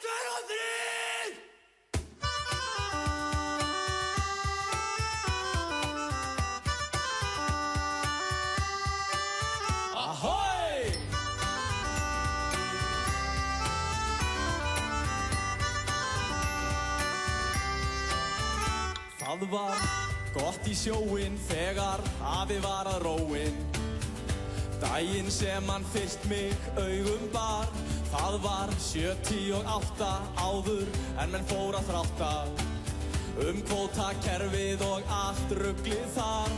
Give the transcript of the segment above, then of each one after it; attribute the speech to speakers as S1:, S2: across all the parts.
S1: 2 og 3! Ahoj! Það var gott í sjóinn þegar afi var að róinn. Daginn sem hann fyrst mig augum bar, það var 78 áður en menn fór að þrátta. Kvótakerfið og allt ruglið þar.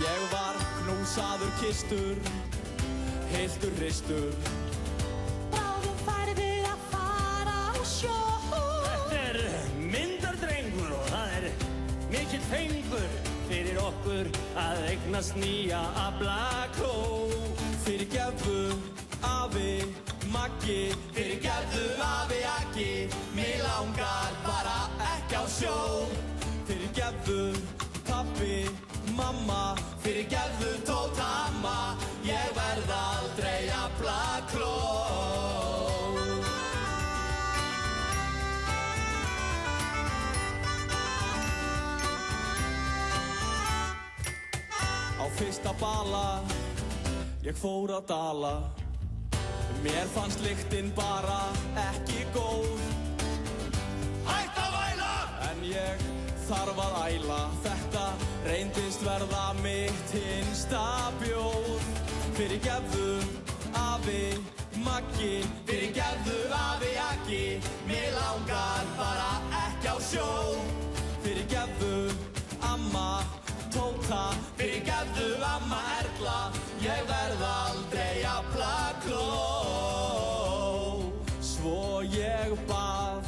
S1: Ég var knúsaður kystur, heiltur ristur.
S2: Bráðum færum við að fara á sjó.
S3: Þetta myndardrengur og það mikill fengur fyrir okkur að eignast nýja aflakló.
S1: Fyrirgefðu, afi, Maggi, fyrirgefðu, afi, Aggi, mig langar bara ekki á sjó. Fyrirgefðu, pabbi, mamma, fyrirgefðu, Tóta amma, ég verð aldrei aflakló. Á fyrsta bala ég fór að dala. Mér fannst lyktin bara ekki góð. Hætt að væla! En ég þarf að æla. Þetta reyndist verða mitt hinsta bjór. Fyrirgefðu, afi, Maggi, fyrirgefðu, afi, Aggi, mig langar bara ekki á sjó. Fyrirgefðu, amma, Tóta, fyrirgefðu, amma Erla, ég verð aldrei aflakló. Svo ég bað